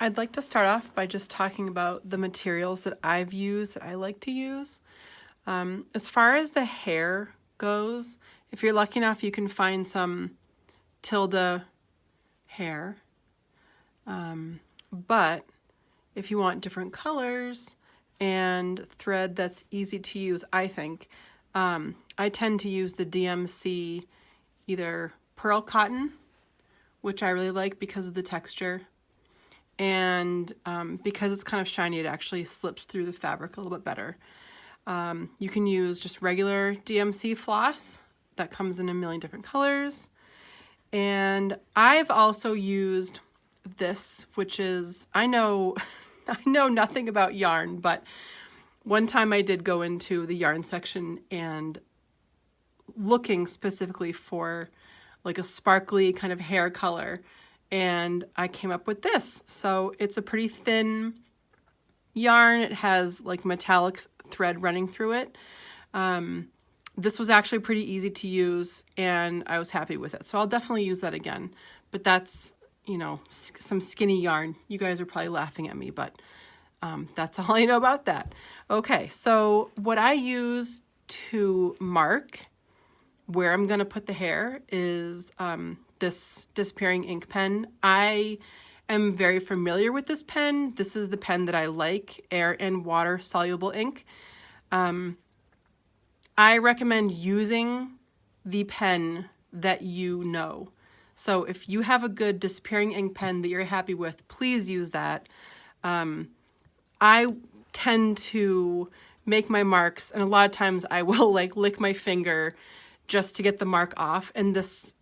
I'd like to start off by just talking about the materials that I've used that I like to use. As far as the hair goes, if you're lucky enough, you can find some Tilda hair. But if you want different colors and thread that's easy to use, I think, I tend to use the DMC either pearl cotton, which I really like because of the texture, and because it's kind of shiny, it actually slips through the fabric a little bit better. You can use just regular DMC floss that comes in a million different colors. And I've also used this, which is, I know nothing about yarn, but one time I did go into the yarn section and looking specifically for like a sparkly kind of hair color, and I came up with this. So it's a pretty thin yarn. It has like metallic thread running through it. This was actually pretty easy to use and I was happy with it. So I'll definitely use that again. But that's, you know, some skinny yarn. You guys are probably laughing at me, but that's all I know about that. Okay, so what I use to mark where I'm gonna put the hair is this disappearing ink pen. I am very familiar with this pen. This is the pen that I like, air and water soluble ink. I recommend using the pen that you know. So if you have a good disappearing ink pen that you're happy with, please use that. I tend to make my marks, and a lot of times I will like lick my finger just to get the mark off, and this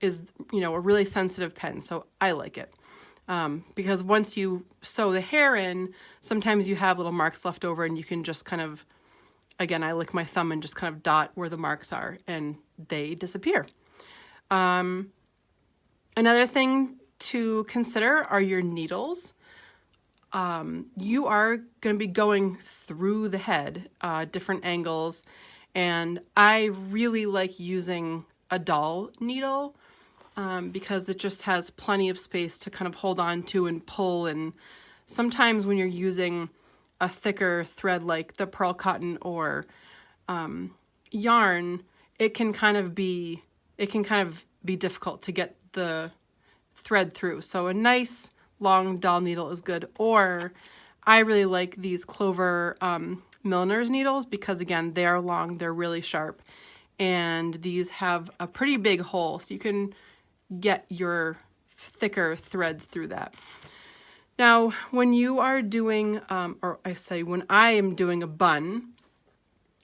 is, you know, a really sensitive pen, so I like it. Because once you sew the hair in, sometimes you have little marks left over and you can just kind of, again, I lick my thumb and just kind of dot where the marks are and they disappear. Another thing to consider are your needles. You are going to be going through the head, different angles, and I really like using a doll needle because it just has plenty of space to kind of hold on to and pull. And sometimes when you're using a thicker thread like the pearl cotton or yarn, it can kind of be difficult to get the thread through. So a nice long doll needle is good. Or I really like these Clover milliner's needles because, again, they are long, they're really sharp, and these have a pretty big hole, so you can get your thicker threads through that. Now, when you are doing, when I am doing a bun,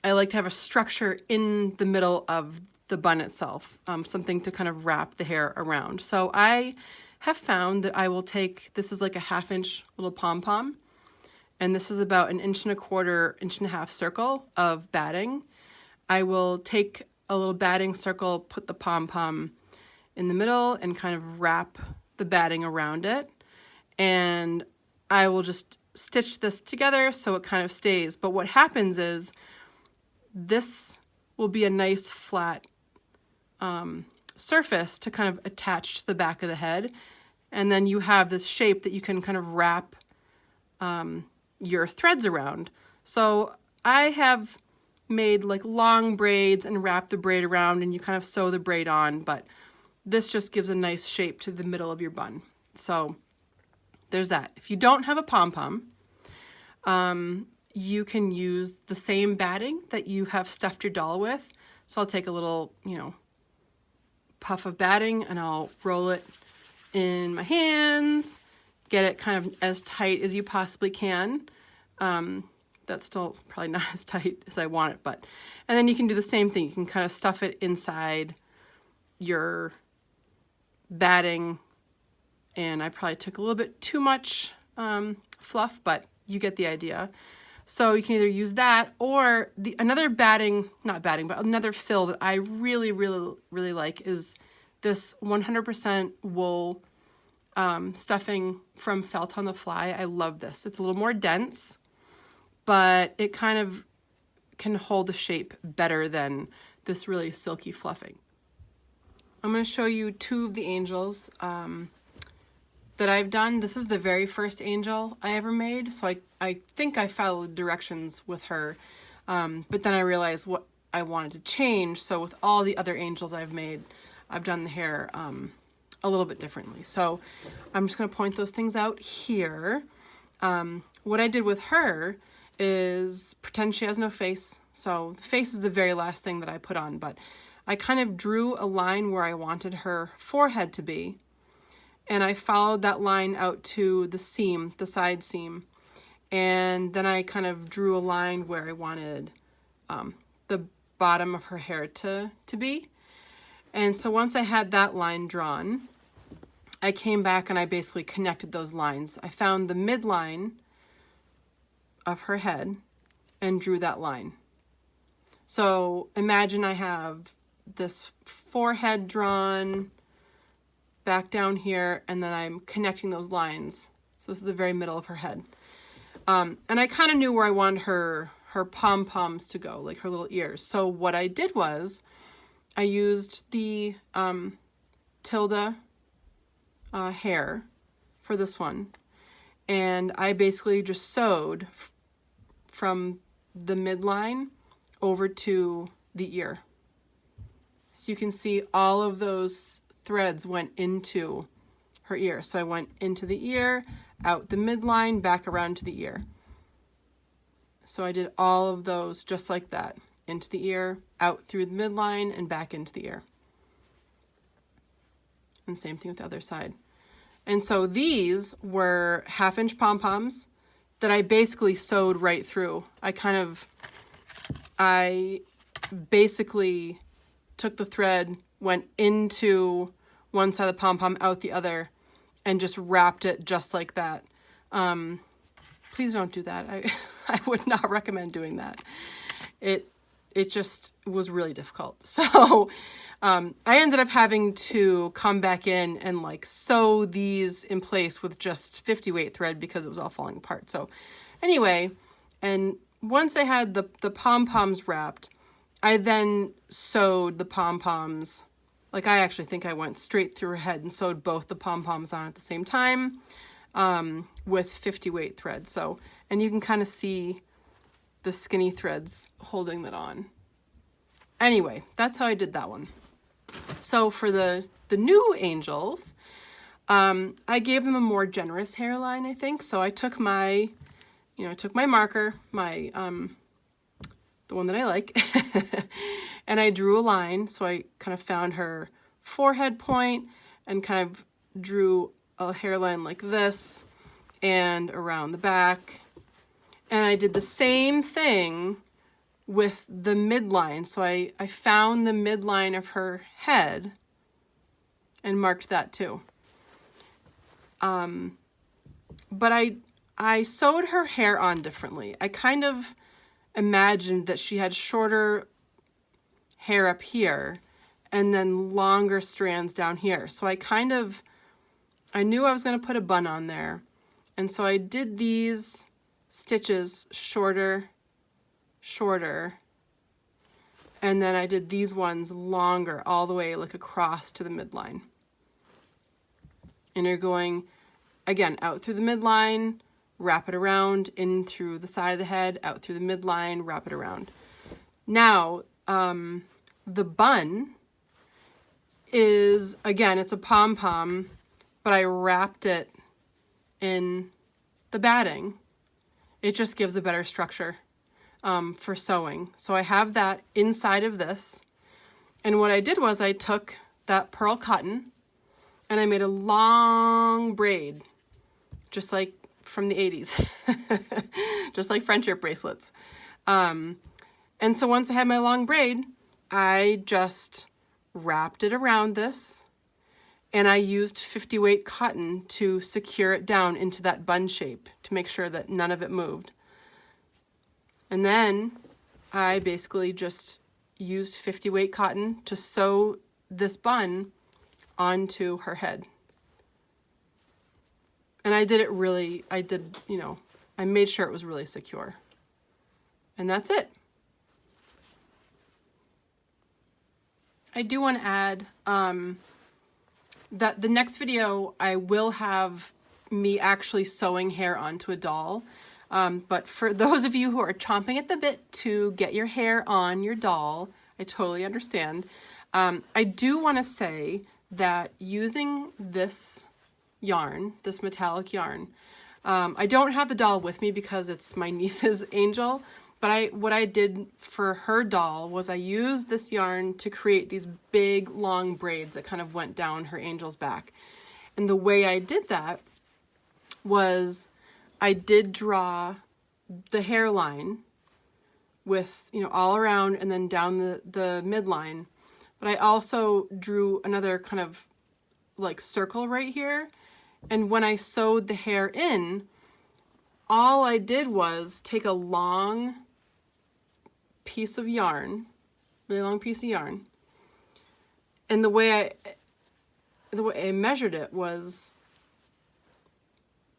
I like to have a structure in the middle of the bun itself, something to kind of wrap the hair around. So I have found that I will take, this is like a 1/2 inch little pom-pom, and this is about 1.25 1.5 inch circle of batting. I will take a little batting circle, put the pom-pom in the middle and kind of wrap the batting around it. And I will just stitch this together so it kind of stays. But what happens is this will be a nice flat surface to kind of attach to the back of the head. And then you have this shape that you can kind of wrap your threads around. So I have made like long braids and wrap the braid around and you kind of sew the braid on, but this just gives a nice shape to the middle of your bun. So there's that. If you don't have a pom-pom, you can use the same batting that you have stuffed your doll with. So I'll take a little, you know, puff of batting and I'll roll it in my hands, get it kind of as tight as you possibly can. That's still probably not as tight as I want it, but, and then you can do the same thing. You can kind of stuff it inside your batting, and I probably took a little bit too much fluff, but you get the idea. So you can either use that or another another fill that I really, really, really like is this 100% wool stuffing from Felt on the Fly. I love this. It's a little more dense, but it kind of can hold the shape better than this really silky fluffing. I'm going to show you two of the angels that that I've done. This is the very first angel I ever made, so I think I followed directions with her, but then I realized what I wanted to change, so with all the other angels I've made, I've done the hair a little bit differently. So I'm just going to point those things out here. What I did with her is pretend she has no face. So the face is the very last thing that I put on, but I kind of drew a line where I wanted her forehead to be, and I followed that line out to the seam, the side seam, and then I kind of drew a line where I wanted the bottom of her hair to be. And so once I had that line drawn, I came back and I basically connected those lines. I found the midline of her head and drew that line. So imagine I have this forehead drawn back down here, and then I'm connecting those lines. So this is the very middle of her head. And I kind of knew where I wanted her pom-poms to go, like her little ears. So what I did was I used the Tilda hair for this one, and I basically just sewed from the midline over to the ear. So you can see all of those threads went into her ear. So I went into the ear, out the midline, back around to the ear. So I did all of those just like that. Into the ear, out through the midline, and back into the ear. And same thing with the other side. And so these were 1/2-inch pom-poms that I basically sewed right through. I basically took the thread, went into one side of the pom-pom, out the other, and just wrapped it just like that. Please don't do that. I would not recommend doing that. It just was really difficult. So I ended up having to come back in and like sew these in place with just 50 weight thread because it was all falling apart. So anyway, and once I had the pom-poms wrapped, I then sewed the pom-poms. Like I actually think I went straight through her head and sewed both the pom-poms on at the same time with 50 weight thread. So, and you can kind of see the skinny threads holding that on. Anyway, that's how I did that one. So for the new angels, I gave them a more generous hairline, I think. So I took my marker, the one that I like, and I drew a line. So I kind of found her forehead point and kind of drew a hairline like this and around the back. And I did the same thing with the midline. So I found the midline of her head and marked that too. But I sewed her hair on differently. I kind of imagined that she had shorter hair up here and then longer strands down here. So I knew I was going to put a bun on there. And so I did these stitches shorter, and then I did these ones longer all the way like across to the midline. And you're going, again, out through the midline, wrap it around, in through the side of the head, out through the midline, wrap it around. Now, the bun is, again, it's a pom-pom, but I wrapped it in the batting. It just gives a better structure for sewing. So I have that inside of this. And what I did was I took that pearl cotton and I made a long braid, just like from the 80s, just like friendship bracelets. And so once I had my long braid, I just wrapped it around this, and I used 50 weight cotton to secure it down into that bun shape to make sure that none of it moved. And then I basically just used 50 weight cotton to sew this bun onto her head. And I made sure it was really secure. And that's it. I do want to add that the next video I will have me actually sewing hair onto a doll. But for those of you who are chomping at the bit to get your hair on your doll, I totally understand. I do want to say that using this yarn, this metallic yarn, I don't have the doll with me because it's my niece's angel, but what I did for her doll was I used this yarn to create these big long braids that kind of went down her angel's back. And the way I did that was I did draw the hairline with, you know, all around and then down the midline. But I also drew another kind of like circle right here. And when I sewed the hair in, all I did was take a long piece of yarn, really long piece of yarn. And the way I measured it was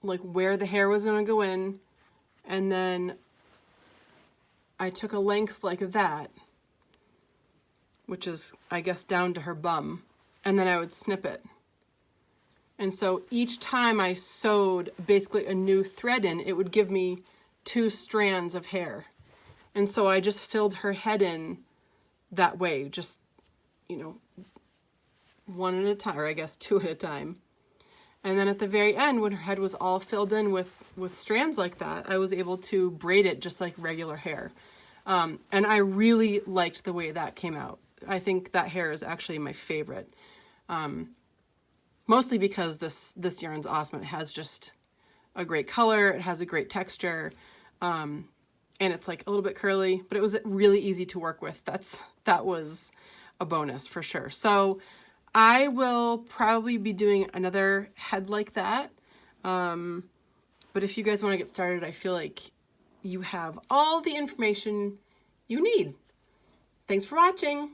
like where the hair was going to go in, and then I took a length like that, which is, I guess, down to her bum, and then I would snip it. And so each time I sewed basically a new thread in, it would give me 2 strands of hair. And so I just filled her head in that way, just, you know, 1 at a time, or I guess 2 at a time. And then at the very end, when her head was all filled in with strands like that, I was able to braid it just like regular hair. And I really liked the way that came out. I think that hair is actually my favorite. Mostly because this yarn's awesome. It has just a great color. It has a great texture. And it's like a little bit curly, but it was really easy to work with. That was a bonus for sure. So I will probably be doing another head like that. But if you guys want to get started, I feel like you have all the information you need. Thanks for watching.